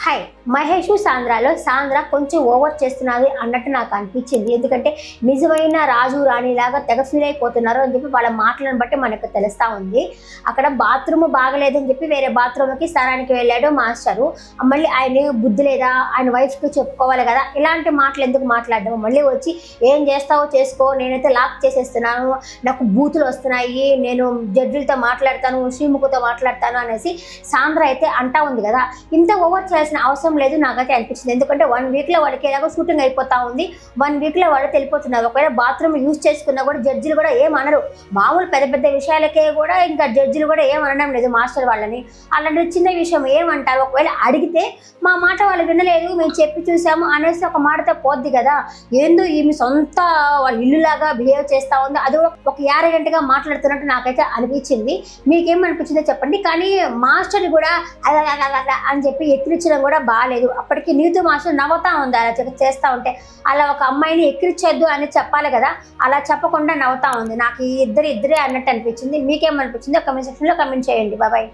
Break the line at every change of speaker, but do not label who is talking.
Hi Mahesh సాంద్రాలో సాంద్ర కొంచెం over చేస్తున్నది అన్నట్టు నాకు అనిపించింది. ఎందుకంటే నిజమైన రాజు రాణి లాగా తెగ ఫీల్ అయిపోతున్నారు అని చెప్పి వాళ్ళ మాటలను బట్టి మనకు తెలుస్తూ ఉంది. అక్కడ బాత్రూమ్ బాగలేదని చెప్పి వేరే బాత్రూమ్కి స్నానానికి వెళ్ళాడు మాస్టరు. మళ్ళీ ఆయన బుద్ధి లేదా, ఆయన వైఫ్కి చెప్పుకోవాలి కదా, ఇలాంటి మాటలు ఎందుకు మాట్లాడడం? మళ్ళీ వచ్చి ఏం చేస్తావో చేసుకో, నేనైతే లాక్ చేసేస్తున్నాను, నాకు బూతులు వస్తున్నాయి, నేను జడ్జిలతో మాట్లాడతాను, శ్రీముఖతో మాట్లాడతాను అనేసి సాంద్ర అయితే అంటా ఉంది కదా. ఇంత ఓవర్ చేయాల్సిన అవసరం లేదు నాకైతే అనిపించింది. ఎందుకంటే 1 వీక్లో వాళ్ళకి ఎలాగో షూటింగ్ అయిపోతా ఉంది, 1 వీక్లో వాళ్ళు తెలిపోతున్నారు. ఒకవేళ బాత్రూమ్ యూజ్ చేసుకున్నా కూడా జడ్జిలు కూడా ఏమనరు. మామూలు పెద్ద పెద్ద విషయాలకే కూడా ఇంకా జడ్జిలు కూడా ఏమనడం లేదు మాస్టర్ వాళ్ళని. అలాంటి చిన్న విషయం ఏమంటారు? ఒకవేళ అడిగితే మా మాట వాళ్ళు వినలేదు, మేము చెప్పి చూసాము అనేసి ఒక మాటతో పోద్ది కదా. ఏందో ఈమె సొంత వాళ్ళ ఇల్లులాగా బిహేవ్ చేస్తూ ఉంది, అది కూడా ఒక యారగంటగా మాట్లాడుతున్నట్టు నాకైతే అనిపించింది. మీకేమనిపించిందో చెప్పండి. కానీ మాస్టర్ కూడా అలా అని చెప్పి ఎక్కిరించడం కూడా బాగాలేదు. అప్పటికి నీతు మాస్టర్ నవ్వుతా ఉంది అలా చేస్తూ ఉంటే. అలా ఒక అమ్మాయిని ఎక్కిరించొద్దు అని చెప్పాలి కదా, అలా చెప్పకుండా నవ్వుతా ఉంది. నాకు ఈ ఇద్దరే అన్నట్టు అనిపించింది. మీకేమనిపించిందో కమెంట్ సెక్షన్లో కమెంట్ చేయండి. బాయ్.